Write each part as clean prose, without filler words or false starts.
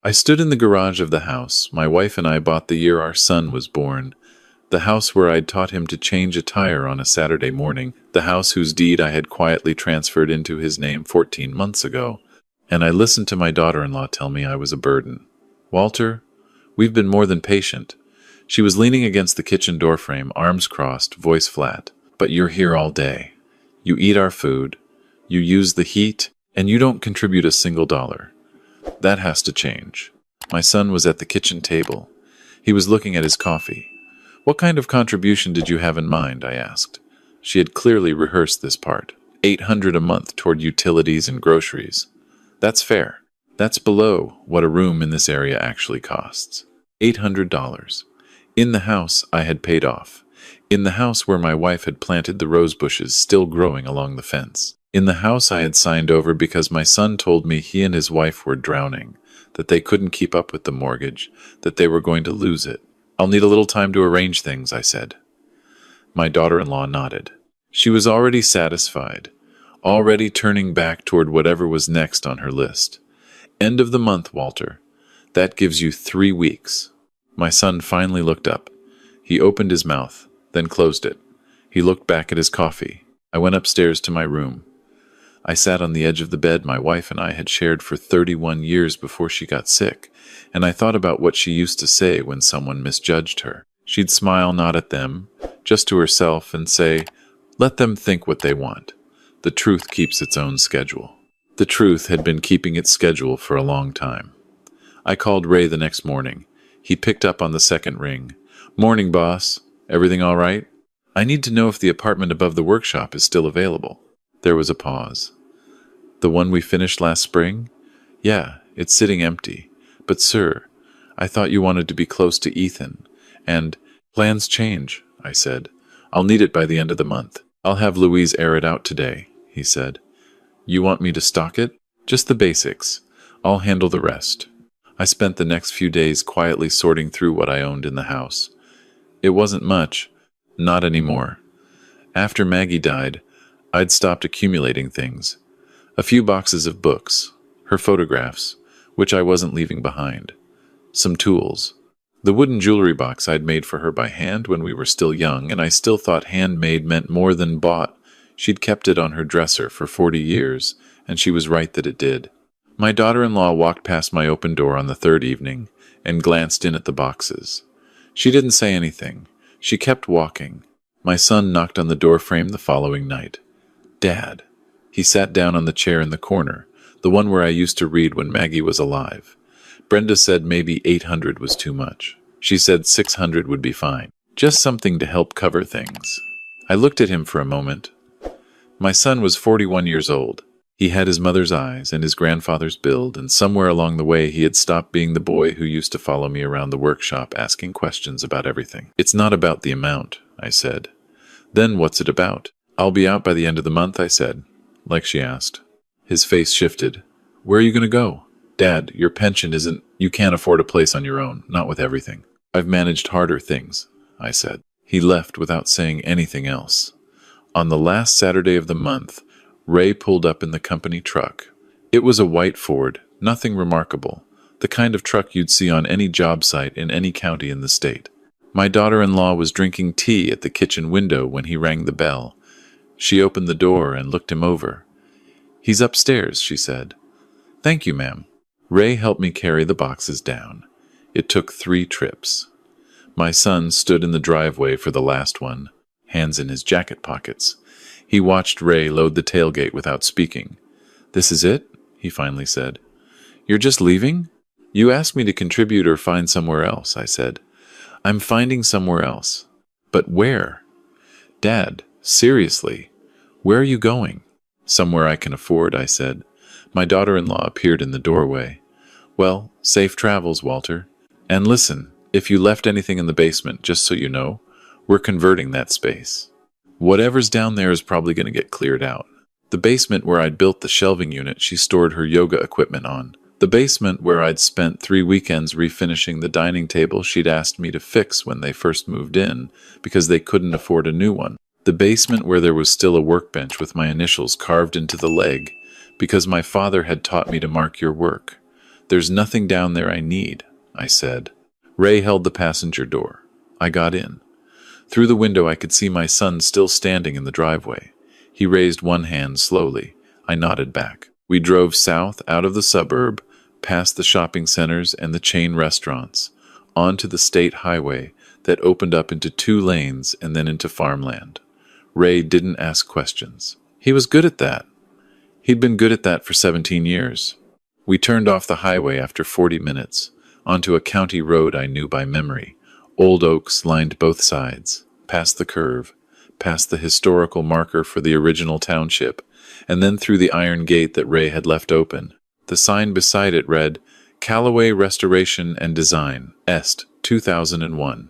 I stood in the garage of the house my wife and I bought the year our son was born, the house where I'd taught him to change a tire on a Saturday morning, the house whose deed I had quietly transferred into his name 14 months ago. And I listened to my daughter-in-law tell me I was a burden. Walter, we've been more than patient. She was leaning against the kitchen doorframe, arms crossed, voice flat. But you're here all day. You eat our food, you use the heat, and you don't contribute a single dollar. That has to change. My son was at the kitchen table. He was looking at his coffee. What kind of contribution did you have in mind? I asked. She had clearly rehearsed this part. $800 a month toward utilities and groceries. That's fair. That's below what a room in this area actually costs. $800. In the house I had paid off. In the house where my wife had planted the rose bushes still growing along the fence. In the house I had signed over because my son told me he and his wife were drowning, that they couldn't keep up with the mortgage, that they were going to lose it. I'll need a little time to arrange things, I said. My daughter-in-law nodded. She was already satisfied, already turning back toward whatever was next on her list. End of the month, Walter. That gives you 3 weeks. My son finally looked up. He opened his mouth, then closed it. He looked back at his coffee. I went upstairs to my room. I sat on the edge of the bed my wife and I had shared for 31 years before she got sick, and I thought about what she used to say when someone misjudged her. She'd smile not at them, just to herself, and say, "Let them think what they want. The truth keeps its own schedule." The truth had been keeping its schedule for a long time. I called Ray the next morning. He picked up on the second ring. "Morning, boss. Everything all right? I need to know if the apartment above the workshop is still available." There was a pause. "The one we finished last spring? Yeah, it's sitting empty. But sir, I thought you wanted to be close to Ethan. And plans change," I said. "I'll need it by the end of the month." "I'll have Louise air it out today," he said. "You want me to stock it?" "Just the basics. I'll handle the rest." I spent the next few days quietly sorting through what I owned in the house. It wasn't much. Not anymore. After Maggie died, I'd stopped accumulating things. A few boxes of books, her photographs, which I wasn't leaving behind. Some tools. The wooden jewelry box I'd made for her by hand when we were still young, and I still thought handmade meant more than bought. She'd kept it on her dresser for 40 years, and she was right that it did. My daughter-in-law walked past my open door on the third evening and glanced in at the boxes. She didn't say anything. She kept walking. My son knocked on the door frame the following night. "Dad." He sat down on the chair in the corner, the one where I used to read when Maggie was alive. Brenda said maybe 800 was too much. She said 600 would be fine. Just something to help cover things. I looked at him for a moment. My son was 41 years old. He had his mother's eyes and his grandfather's build, and somewhere along the way he had stopped being the boy who used to follow me around the workshop asking questions about everything. "It's not about the amount," I said. "Then what's it about?" "I'll be out by the end of the month," I said, like she asked. His face shifted. "Where are you going to go?" "Dad, your pension isn't... You can't afford a place on your own, not with everything." "I've managed harder things," I said. He left without saying anything else. On the last Saturday of the month, Ray pulled up in the company truck. It was a white Ford, nothing remarkable, the kind of truck you'd see on any job site in any county in the state. My daughter-in-law was drinking tea at the kitchen window when he rang the bell. She opened the door and looked him over. "He's upstairs," she said. "Thank you, ma'am." Ray helped me carry the boxes down. It took 3 trips. My son stood in the driveway for the last one, hands in his jacket pockets. He watched Ray load the tailgate without speaking. "This is it?" he finally said. "You're just leaving?" "You asked me to contribute or find somewhere else," I said. "I'm finding somewhere else." "But where?" "Dad, seriously, where are you going?" "Somewhere I can afford," I said. My daughter-in-law appeared in the doorway. "Well, safe travels, Walter. And listen, if you left anything in the basement, just so you know, we're converting that space. Whatever's down there is probably going to get cleared out." The basement where I'd built the shelving unit she stored her yoga equipment on. The basement where I'd spent 3 weekends refinishing the dining table she'd asked me to fix when they first moved in, because they couldn't afford a new one. The basement where there was still a workbench with my initials carved into the leg, because my father had taught me to mark your work. "There's nothing down there I need," I said. Ray held the passenger door. I got in. Through the window I could see my son still standing in the driveway. He raised one hand slowly. I nodded back. We drove south out of the suburb, past the shopping centers and the chain restaurants, onto the state highway that opened up into 2 lanes and then into farmland. Ray didn't ask questions. He was good at that. He'd been good at that for 17 years. We turned off the highway after 40 minutes, onto a county road I knew by memory. Old oaks lined both sides, past the curve, past the historical marker for the original township, and then through the iron gate that Ray had left open. The sign beside it read, "Callaway Restoration and Design, Est, 2001,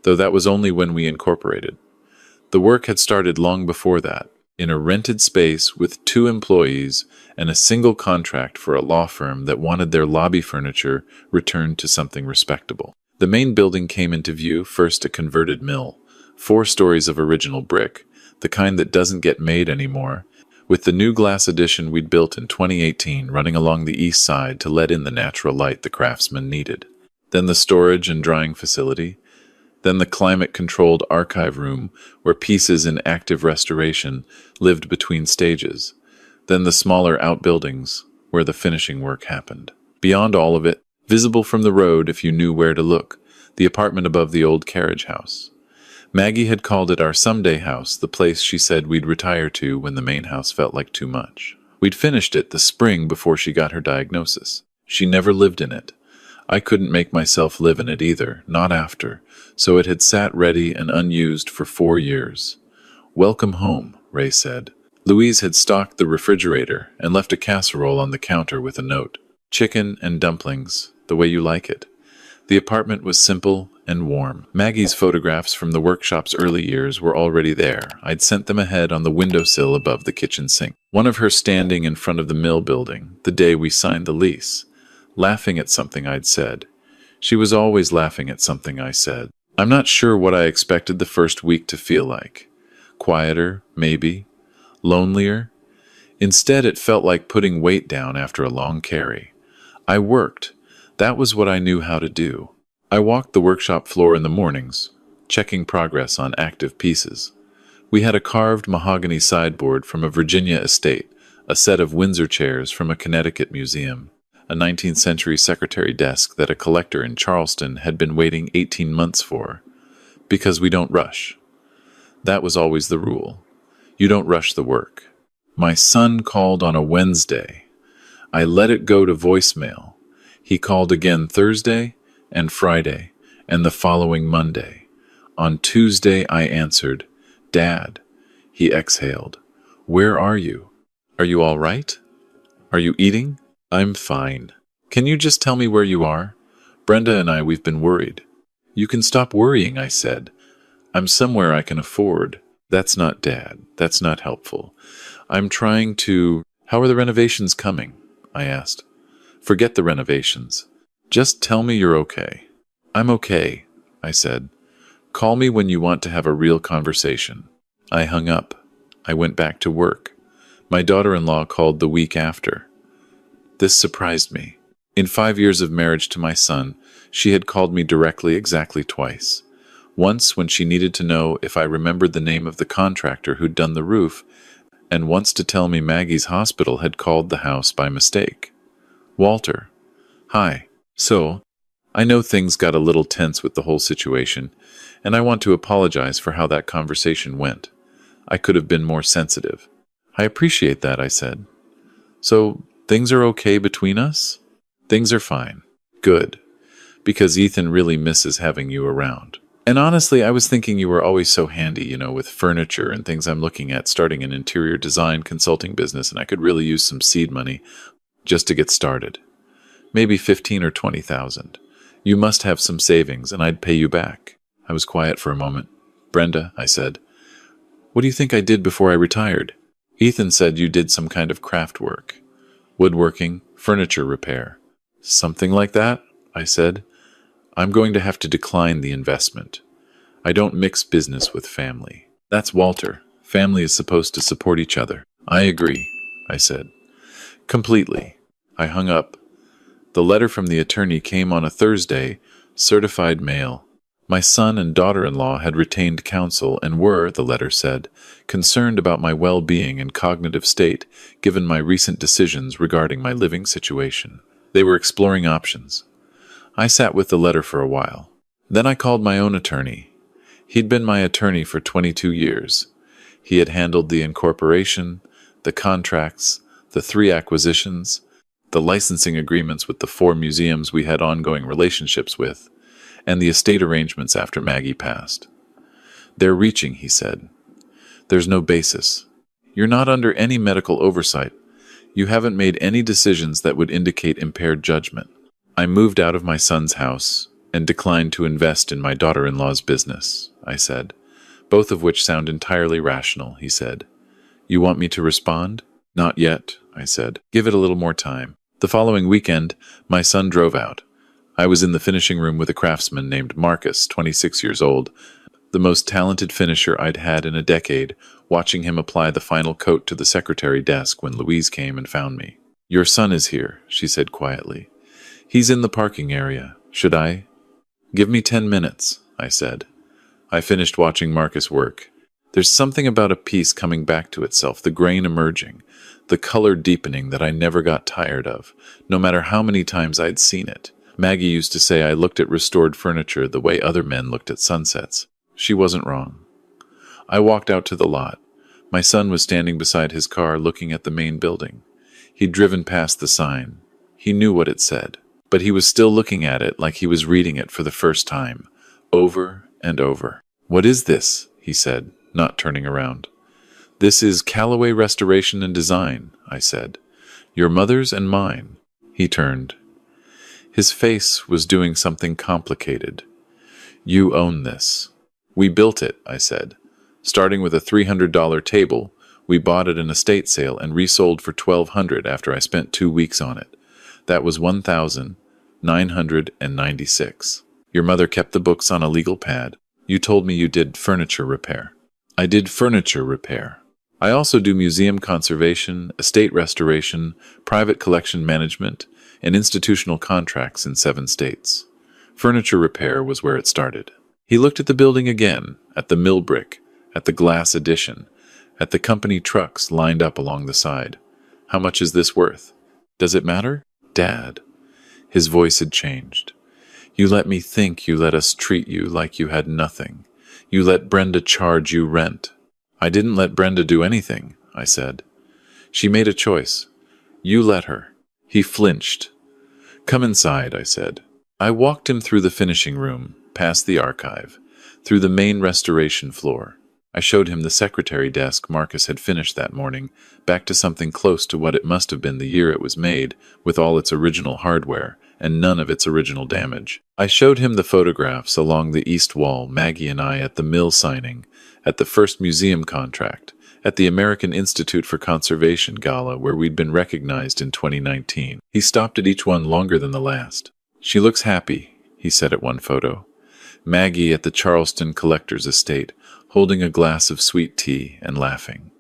though that was only when we incorporated. The work had started long before that, in a rented space with 2 employees and a single contract for a law firm that wanted their lobby furniture returned to something respectable. The main building came into view, first a converted mill, 4 stories of original brick, the kind that doesn't get made anymore, with the new glass addition we'd built in 2018 running along the east side to let in the natural light the craftsmen needed. Then the storage and drying facility, then the climate-controlled archive room where pieces in active restoration lived between stages, then the smaller outbuildings where the finishing work happened. Beyond all of it, visible from the road if you knew where to look, the apartment above the old carriage house. Maggie had called it our someday house, the place she said we'd retire to when the main house felt like too much. We'd finished it the spring before she got her diagnosis. She never lived in it. I couldn't make myself live in it either, not after, so it had sat ready and unused for 4 years. "Welcome home," Ray said. Louise had stocked the refrigerator and left a casserole on the counter with a note. "Chicken and dumplings, the way you like it." The apartment was simple and warm. Maggie's photographs from the workshop's early years were already there. I'd sent them ahead on the windowsill above the kitchen sink. One of her standing in front of the mill building, the day we signed the lease, laughing at something I'd said. She was always laughing at something I said. I'm not sure what I expected the first week to feel like. Quieter, maybe. Lonelier. Instead, it felt like putting weight down after a long carry. I worked. That was what I knew how to do. I walked the workshop floor in the mornings, checking progress on active pieces. We had a carved mahogany sideboard from a Virginia estate, a set of Windsor chairs from a Connecticut museum, a 19th century secretary desk that a collector in Charleston had been waiting 18 months for. Because we don't rush. That was always the rule. You don't rush the work. My son called on a Wednesday. I let it go to voicemail. He called again Thursday and Friday, and the following Monday. On Tuesday I answered, "Dad." He exhaled. "Where are you? Are you all right? Are you eating?" "I'm fine. Can you just tell me where you are? Brenda and we've been worried." "You can stop worrying," I said. "I'm somewhere I can afford." "That's not Dad. That's not helpful. I'm trying to—" "How are the renovations coming?" I asked. "Forget the renovations. Just tell me you're okay." "I'm okay," I said. "Call me when you want to have a real conversation." I hung up. I went back to work. My daughter-in-law called the week after. This surprised me. In 5 years of marriage to my son, she had called me directly exactly twice. Once when she needed to know if I remembered the name of the contractor who'd done the roof, and once to tell me Maggie's hospital had called the house by mistake. "Walter. Hi. So, I know things got a little tense with the whole situation, and I want to apologize for how that conversation went. I could have been more sensitive." "I appreciate that," I said. "So, things are okay between us?" "Things are fine." "Good. Because Ethan really misses having you around. And honestly, I was thinking you were always so handy, with furniture and things I'm looking at starting an interior design consulting business, and I could really use some seed money just to get started. Maybe 15 or 20,000. You must have some savings, and I'd pay you back." I was quiet for a moment. "Brenda," I said, "what do you think I did before I retired?" "Ethan said you did some kind of craft work. Woodworking, furniture repair." "Something like that?" I said. "I'm going to have to decline the investment. I don't mix business with family. That's Walter. Family is supposed to support each other." "I agree," I said. "Completely." I hung up. The letter from the attorney came on a Thursday, certified mail. My son and daughter-in-law had retained counsel and were, the letter said, concerned about my well-being and cognitive state, given my recent decisions regarding my living situation. They were exploring options. I sat with the letter for a while. Then I called my own attorney. He'd been my attorney for 22 years. He had handled the incorporation, the contracts, the 3 acquisitions, the licensing agreements with the 4 museums we had ongoing relationships with, and the estate arrangements after Maggie passed. They're reaching, he said. There's no basis. You're not under any medical oversight. You haven't made any decisions that would indicate impaired judgment. I moved out of my son's house and declined to invest in my daughter-in-law's business, I said, both of which sound entirely rational, he said. You want me to respond? Not yet, I said. Give it a little more time. The following weekend, my son drove out. I was in the finishing room with a craftsman named Marcus, 26 years old, the most talented finisher I'd had in a decade, watching him apply the final coat to the secretary desk when Louise came and found me. Your son is here, she said quietly. He's in the parking area. Should I? Give me 10 minutes, I said. I finished watching Marcus work. There's something about a piece coming back to itself, the grain emerging, the color deepening that I never got tired of, no matter how many times I'd seen it. Maggie used to say I looked at restored furniture the way other men looked at sunsets. She wasn't wrong. I walked out to the lot. My son was standing beside his car looking at the main building. He'd driven past the sign. He knew what it said, but he was still looking at it like he was reading it for the first time, over and over. What is this? He said, not turning around. This is Callaway Restoration and Design, I said. Your mother's and mine. He turned. His face was doing something complicated. You own this. We built it, I said. Starting with a $300 table, we bought it in a estate sale and resold for $1,200 after I spent 2 weeks on it. That was $1,996. Your mother kept the books on a legal pad. You told me you did furniture repair. I did furniture repair. I also do museum conservation, estate restoration, private collection management, and institutional contracts in 7 states. Furniture repair was where it started. He looked at the building again, at the mill brick, at the glass addition, at the company trucks lined up along the side. How much is this worth? Does it matter? Dad. His voice had changed. You let me think you let us treat you like you had nothing. You let Brenda charge you rent. I didn't let Brenda do anything, I said. She made a choice. You let her. He flinched. Come inside, I said. I walked him through the finishing room, past the archive, through the main restoration floor. I showed him the secretary desk Marcus had finished that morning, back to something close to what it must have been the year it was made, with all its original hardware, and none of its original damage. I showed him the photographs along the east wall, Maggie and I at the mill signing, at the first museum contract, at the American Institute for Conservation Gala where we'd been recognized in 2019. He stopped at each one longer than the last. She looks happy, he said at one photo. Maggie at the Charleston Collector's Estate, holding a glass of sweet tea and laughing.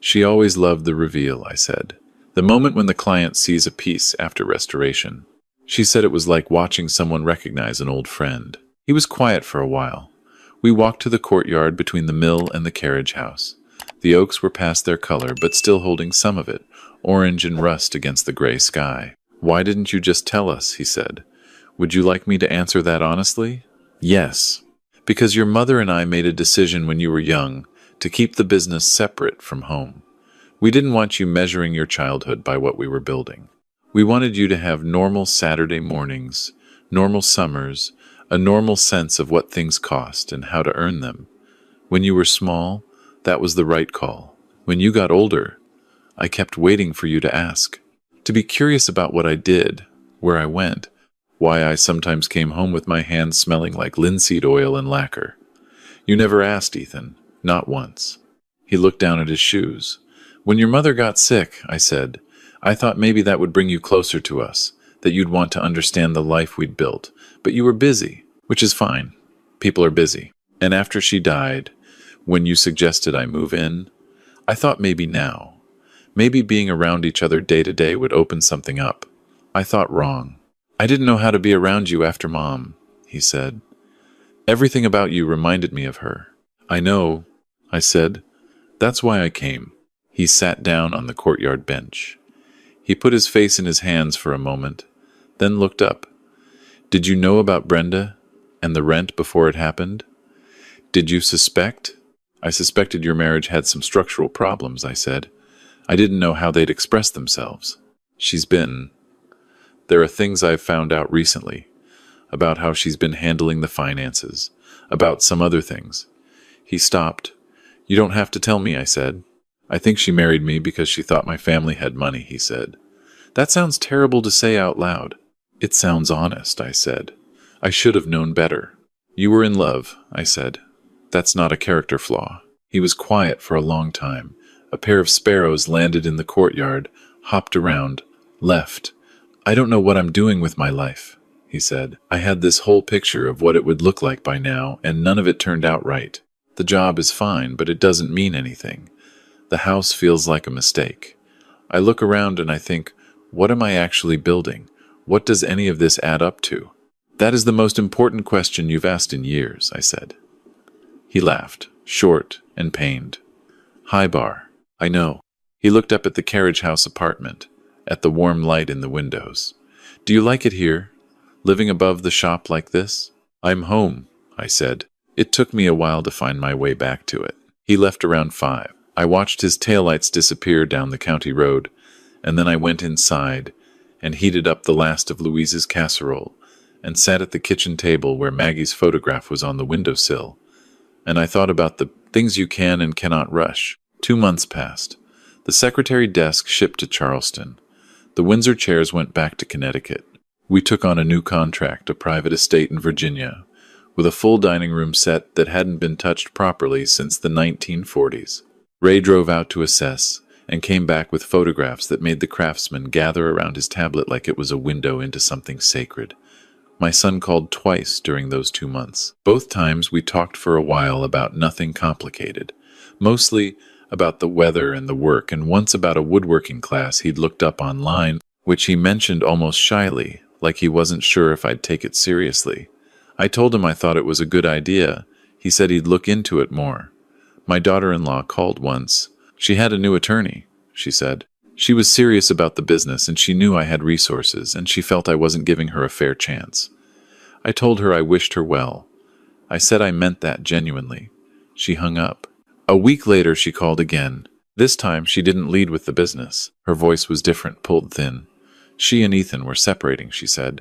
She always loved the reveal, I said. The moment when the client sees a piece after restoration. She said it was like watching someone recognize an old friend. He was quiet for a while. We walked to the courtyard between the mill and the carriage house. The oaks were past their color, but still holding some of it, orange and rust against the gray sky. Why didn't you just tell us, he said. Would you like me to answer that honestly? Yes. Because your mother and I made a decision when you were young to keep the business separate from home. We didn't want you measuring your childhood by what we were building. We wanted you to have normal Saturday mornings, normal summers, a normal sense of what things cost and how to earn them. When you were small, that was the right call. When you got older, I kept waiting for you to ask, to be curious about what I did, where I went, why I sometimes came home with my hands smelling like linseed oil and lacquer. You never asked, Ethan, not once. He looked down at his shoes. When your mother got sick, I said, I thought maybe that would bring you closer to us, that you'd want to understand the life we'd built. But you were busy, which is fine. People are busy. And after she died, when you suggested I move in, I thought maybe now. Maybe being around each other day to day would open something up. I thought wrong. I didn't know how to be around you after Mom, he said. Everything about you reminded me of her. I know, I said. That's why I came. He sat down on the courtyard bench. He put his face in his hands for a moment, then looked up. Did you know about Brenda and the rent before it happened? Did you suspect? I suspected your marriage had some structural problems, I said. I didn't know how they'd express themselves. There are things I've found out recently about how she's been handling the finances, about some other things. He stopped. You don't have to tell me, I said. I think she married me because she thought my family had money, he said. That sounds terrible to say out loud. It sounds honest, I said. I should have known better. You were in love, I said. That's not a character flaw. He was quiet for a long time. A pair of sparrows landed in the courtyard, hopped around, left. I don't know what I'm doing with my life, he said. I had this whole picture of what it would look like by now, and none of it turned out right. The job is fine, but it doesn't mean anything. The house feels like a mistake. I look around and I think, what am I actually building? What does any of this add up to? That is the most important question you've asked in years, I said. He laughed, short and pained. High bar. I know. He looked up at the carriage house apartment, at the warm light in the windows. Do you like it here? Living above the shop like this? I'm home, I said. It took me a while to find my way back to it. He left around 5. I watched his taillights disappear down the county road, and then I went inside and heated up the last of Louise's casserole and sat at the kitchen table where Maggie's photograph was on the windowsill. And I thought about the things you can and cannot rush. 2 months passed. The secretary desk shipped to Charleston. The Windsor chairs went back to Connecticut. We took on a new contract, a private estate in Virginia, with a full dining room set that hadn't been touched properly since the 1940s. Ray drove out to assess and came back with photographs that made the craftsman gather around his tablet like it was a window into something sacred. My son called twice during those 2 months. Both times we talked for a while about nothing complicated, mostly about the weather and the work, and once about a woodworking class he'd looked up online, which he mentioned almost shyly, like he wasn't sure if I'd take it seriously. I told him I thought it was a good idea. He said he'd look into it more. My daughter-in-law called once. She had a new attorney, she said. She was serious about the business, and she knew I had resources, and she felt I wasn't giving her a fair chance. I told her I wished her well. I said I meant that genuinely. She hung up. A week later she called again. This time she didn't lead with the business. Her voice was different, pulled thin. She and Ethan were separating, she said.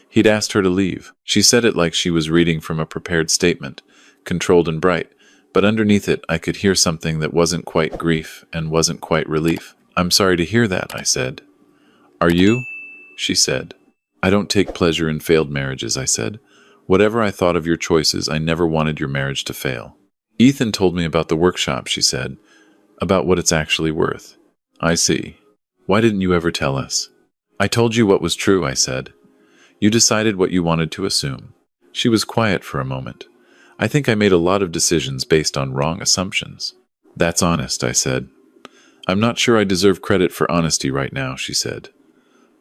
He'd asked her to leave. She said it like she was reading from a prepared statement, controlled and bright, but underneath it I could hear something that wasn't quite grief and wasn't quite relief. I'm sorry to hear that, I said. Are you? She said. I don't take pleasure in failed marriages, I said. Whatever I thought of your choices, I never wanted your marriage to fail. Ethan told me about the workshop, she said, about what it's actually worth. I see. Why didn't you ever tell us? I told you what was true, I said. You decided what you wanted to assume. She was quiet for a moment. I think I made a lot of decisions based on wrong assumptions. That's honest, I said. I'm not sure I deserve credit for honesty right now, she said.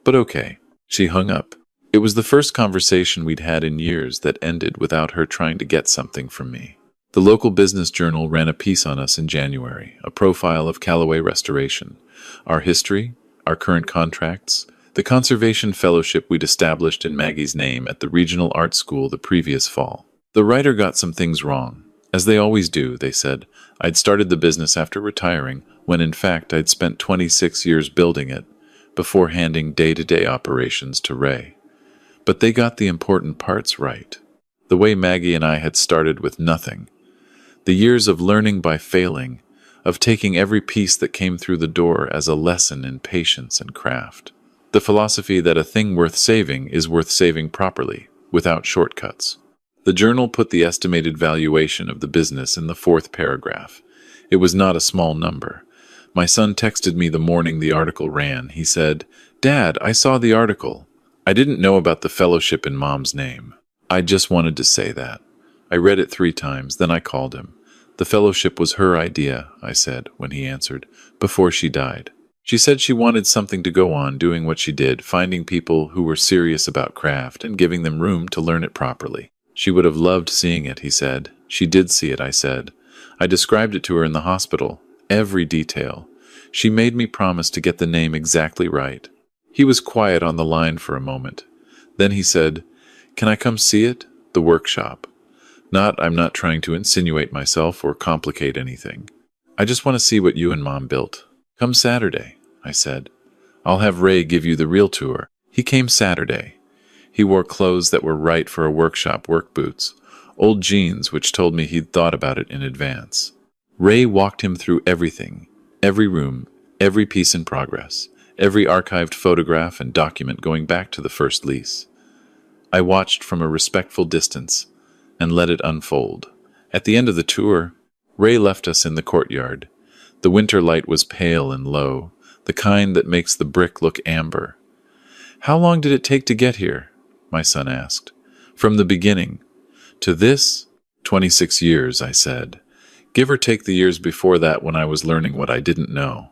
But okay. She hung up. It was the first conversation we'd had in years that ended without her trying to get something from me. The local business journal ran a piece on us in January, a profile of Callaway Restoration, our history, our current contracts, the conservation fellowship we'd established in Maggie's name at the regional art school the previous fall. The writer got some things wrong. As they always do, they said. I'd started the business after retiring, when in fact I'd spent 26 years building it, before handing day-to-day operations to Ray. But they got the important parts right. The way Maggie and I had started with nothing. The years of learning by failing, of taking every piece that came through the door as a lesson in patience and craft. The philosophy that a thing worth saving is worth saving properly, without shortcuts. The journal put the estimated valuation of the business in the 4th paragraph. It was not a small number. My son texted me the morning the article ran. He said, "Dad, I saw the article. I didn't know about the fellowship in Mom's name. I just wanted to say that. I read it 3 times, then I called him. The fellowship was her idea, I said, when he answered, before she died. She said she wanted something to go on doing what she did, finding people who were serious about craft and giving them room to learn it properly. She would have loved seeing it, he said. She did see it, I said. I described it to her in the hospital, every detail. She made me promise to get the name exactly right. He was quiet on the line for a moment. Then he said, "Can I come see it? The workshop. I'm not trying to insinuate myself or complicate anything. I just want to see what you and Mom built. Come Saturday," I said. "I'll have Ray give you the real tour." He came Saturday. He wore clothes that were right for a workshop, work boots, old jeans which told me he'd thought about it in advance. Ray walked him through everything, every room, every piece in progress, every archived photograph and document going back to the first lease. I watched from a respectful distance and let it unfold. At the end of the tour, Ray left us in the courtyard. The winter light was pale and low, the kind that makes the brick look amber. "How long did it take to get here?" my son asked. "From the beginning. To this? 26 years, I said. Give or take the years before that when I was learning what I didn't know.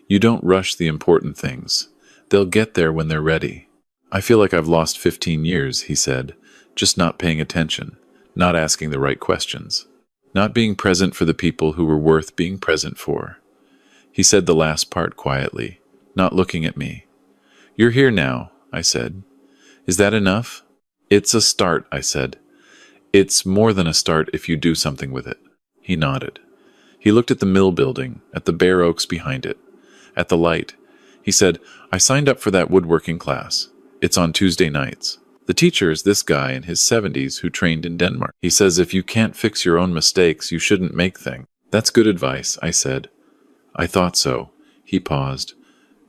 You don't rush the important things. They'll get there when they're ready. I feel like I've lost 15 years, he said, just not paying attention, not asking the right questions, not being present for the people who were worth being present for. He said the last part quietly, not looking at me. "You're here now," I said. "Is that enough?" "It's a start," I said. "It's more than a start if you do something with it." He nodded. He looked at the mill building, at the bare oaks behind it, at the light. He said, "I signed up for that woodworking class. It's on Tuesday nights. The teacher is this guy in his 70s who trained in Denmark. He says if you can't fix your own mistakes, you shouldn't make things." "That's good advice," I said. "I thought so." He paused.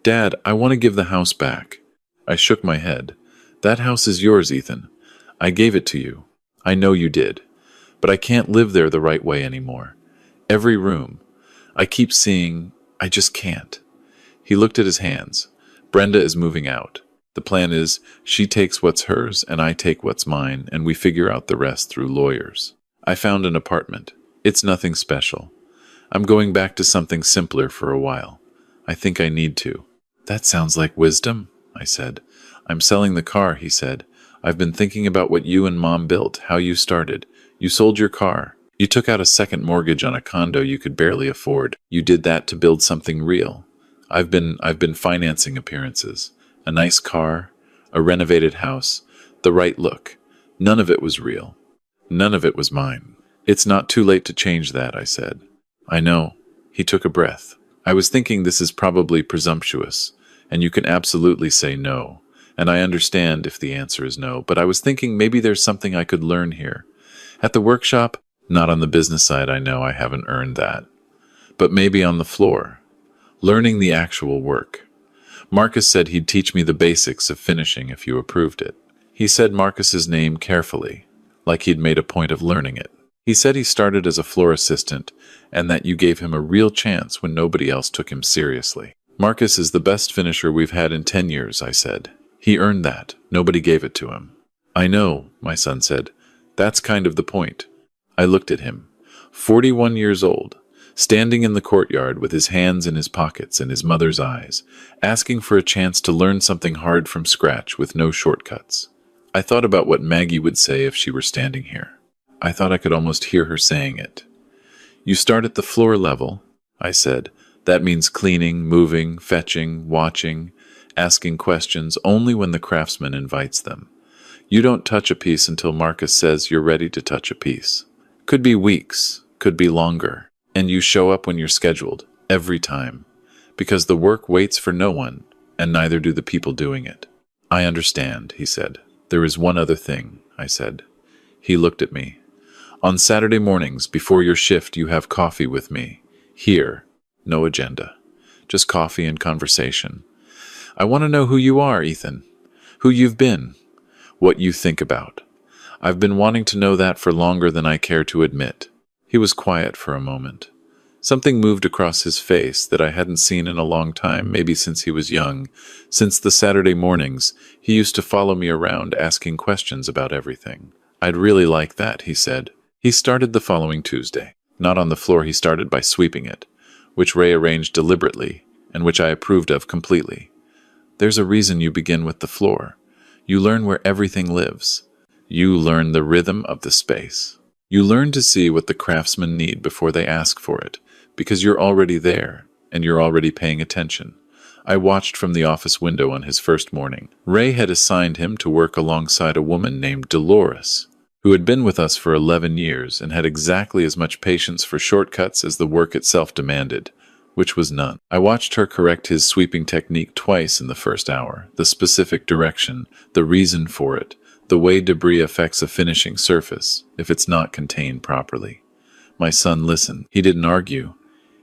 "Dad, I want to give the house back." I shook my head. "That house is yours, Ethan. I gave it to you. I know you did. But I can't live there the right way anymore. Every room. I keep seeing, I just can't." He looked at his hands. "Brenda is moving out. The plan is she takes what's hers and I take what's mine, and we figure out the rest through lawyers. I found an apartment. It's nothing special. I'm going back to something simpler for a while. I think I need to." "That sounds like wisdom," I said. "I'm selling the car," he said. "I've been thinking about what you and Mom built, how you started. You sold your car. You took out a second mortgage on a condo you could barely afford. You did that to build something real. I've been financing appearances. A nice car, a renovated house, the right look. None of it was real. None of it was mine. It's not too late to change that," I said. "I know." He took a breath. "I was thinking this is probably presumptuous, and you can absolutely say no. And I understand if the answer is no, but I was thinking maybe there's something I could learn here. At the workshop, not on the business side, I know I haven't earned that. But maybe on the floor. Learning the actual work. Marcus said he'd teach me the basics of finishing if you approved it." He said Marcus's name carefully, like he'd made a point of learning it. "He said he started as a floor assistant, and that you gave him a real chance when nobody else took him seriously." "Marcus is the best finisher we've had in 10 years, I said. "He earned that. Nobody gave it to him." "I know," my son said. "That's kind of the point." I looked at him. 41 years old, standing in the courtyard with his hands in his pockets and his mother's eyes, asking for a chance to learn something hard from scratch with no shortcuts. I thought about what Maggie would say if she were standing here. I thought I could almost hear her saying it. "You start at the floor level," I said. "That means cleaning, moving, fetching, watching, asking questions only when the craftsman invites them. You don't touch a piece until Marcus says you're ready to touch a piece. Could be weeks, could be longer. And you show up when you're scheduled, every time. Because the work waits for no one, and neither do the people doing it." "I understand," he said. "There is one other thing," I said. He looked at me. "On Saturday mornings, before your shift, you have coffee with me. Here. No agenda. Just coffee and conversation. I want to know who you are, Ethan. Who you've been. What you think about. I've been wanting to know that for longer than I care to admit." He was quiet for a moment. Something moved across his face that I hadn't seen in a long time, maybe since he was young. Since the Saturday mornings, he used to follow me around asking questions about everything. "I'd really like that," he said. He started the following Tuesday. Not on the floor, he started by sweeping it, which Ray arranged deliberately, and which I approved of completely. There's a reason you begin with the floor. You learn where everything lives. You learn the rhythm of the space. You learn to see what the craftsmen need before they ask for it, because you're already there, and you're already paying attention. I watched from the office window on his first morning. Ray had assigned him to work alongside a woman named Dolores, who had been with us for 11 years and had exactly as much patience for shortcuts as the work itself demanded, which was none. I watched her correct his sweeping technique twice in the first hour, the specific direction, the reason for it, the way debris affects a finishing surface if it's not contained properly. My son listened. He didn't argue.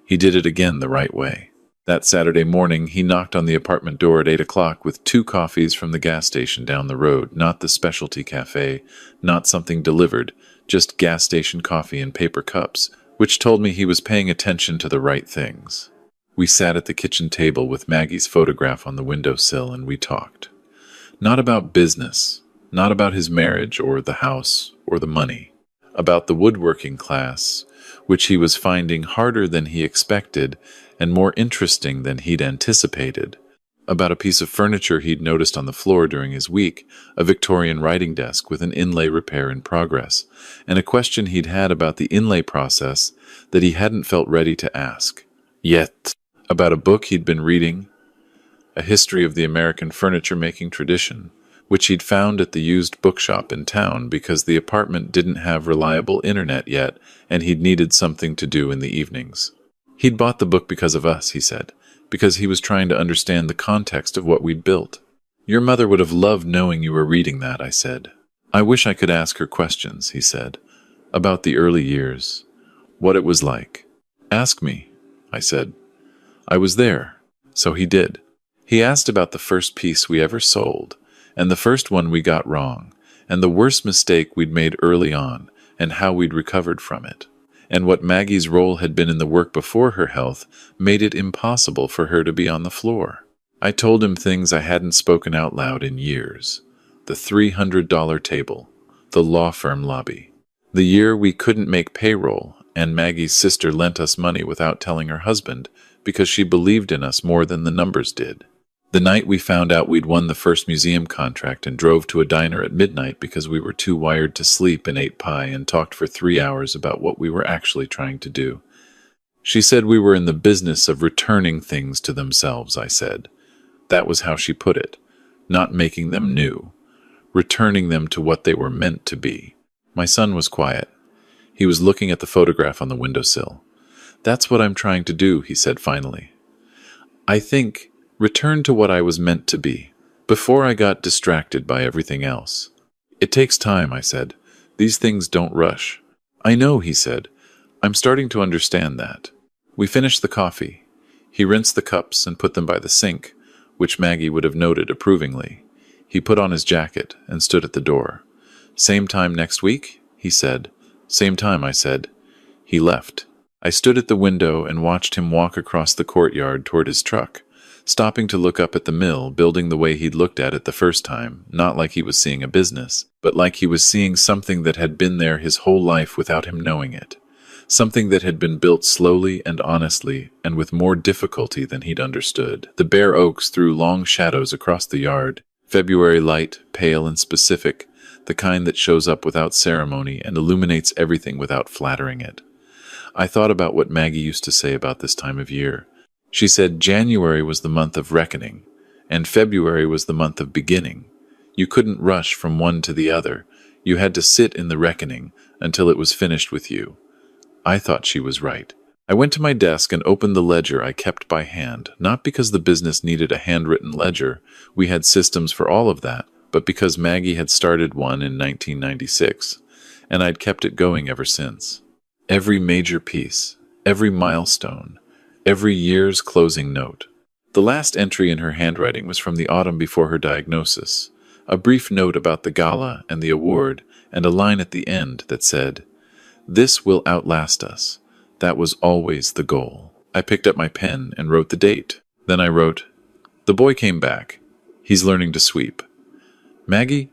He did it again the right way. That Saturday morning, he knocked on the apartment door at 8 o'clock with 2 coffees from the gas station down the road, not the specialty cafe, not something delivered, just gas station coffee in paper cups, which told me he was paying attention to the right things. We sat at the kitchen table with Maggie's photograph on the windowsill and we talked. Not about business, not about his marriage or the house or the money, about the woodworking class, which he was finding harder than he expected and more interesting than he'd anticipated, about a piece of furniture he'd noticed on the floor during his week, a Victorian writing desk with an inlay repair in progress, and a question he'd had about the inlay process that he hadn't felt ready to ask yet, about a book he'd been reading, a history of the American furniture-making tradition, which he'd found at the used bookshop in town because the apartment didn't have reliable internet yet and he'd needed something to do in the evenings. He'd bought the book because of us, he said, because he was trying to understand the context of what we'd built. Your mother would have loved knowing you were reading that, I said. I wish I could ask her questions, he said, about the early years, what it was like. Ask me, I said. I was there, so he did. He asked about the first piece we ever sold, and the first one we got wrong, and the worst mistake we'd made early on, and how we'd recovered from it. And what Maggie's role had been in the work before her health made it impossible for her to be on the floor. I told him things I hadn't spoken out loud in years. The $300 table, the law firm lobby, the year we couldn't make payroll, and Maggie's sister lent us money without telling her husband because she believed in us more than the numbers did. The night we found out we'd won the first museum contract and drove to a diner at midnight because we were too wired to sleep and ate pie and talked for 3 hours about what we were actually trying to do. She said we were in the business of returning things to themselves, I said. That was how she put it. Not making them new. Returning them to what they were meant to be. My son was quiet. He was looking at the photograph on the windowsill. That's what I'm trying to do, he said finally. I think return to what I was meant to be, before I got distracted by everything else. It takes time, I said. These things don't rush. I know, he said. I'm starting to understand that. We finished the coffee. He rinsed the cups and put them by the sink, which Maggie would have noted approvingly. He put on his jacket and stood at the door. Same time next week? He said. Same time, I said. He left. I stood at the window and watched him walk across the courtyard toward his truck, stopping to look up at the mill, building the way he'd looked at it the first time, not like he was seeing a business, but like he was seeing something that had been there his whole life without him knowing it. Something that had been built slowly and honestly, and with more difficulty than he'd understood. The bare oaks threw long shadows across the yard, February light, pale and specific, the kind that shows up without ceremony and illuminates everything without flattering it. I thought about what Maggie used to say about this time of year. She said January was the month of reckoning, and February was the month of beginning. You couldn't rush from one to the other. You had to sit in the reckoning until it was finished with you. I thought she was right. I went to my desk and opened the ledger I kept by hand, not because the business needed a handwritten ledger. We had systems for all of that, but because Maggie had started one in 1996, and I'd kept it going ever since. Every major piece, every milestone, every year's closing note. The last entry in her handwriting was from the autumn before her diagnosis, a brief note about the gala and the award, and a line at the end that said, "This will outlast us. That was always the goal." I picked up my pen and wrote the date. Then I wrote, "The boy came back. He's learning to sweep. Maggie,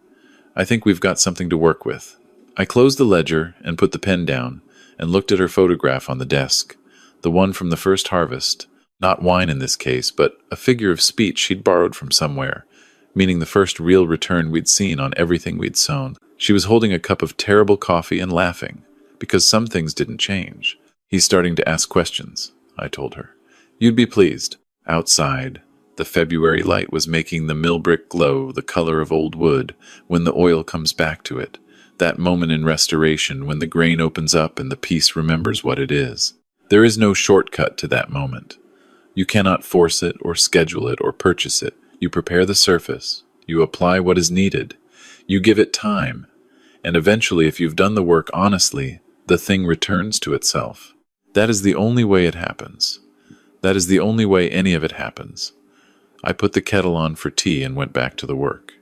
I think we've got something to work with." I closed the ledger and put the pen down and looked at her photograph on the desk, the one from the first harvest, Not wine in this case, but a figure of speech she'd borrowed from somewhere, meaning the first real return we'd seen on everything we'd sown. She was holding a cup of terrible coffee and laughing, because some things didn't change. He's starting to ask questions, I told her. You'd be pleased. Outside, the February light was making the mill brick glow the color of old wood when the oil comes back to it. That moment in restoration when the grain opens up and the piece remembers what it is. There is no shortcut to that moment. You cannot force it or schedule it or purchase it. You prepare the surface. You apply what is needed. You give it time. And eventually, if you've done the work honestly, the thing returns to itself. That is the only way it happens. That is the only way any of it happens. I put the kettle on for tea and went back to the work.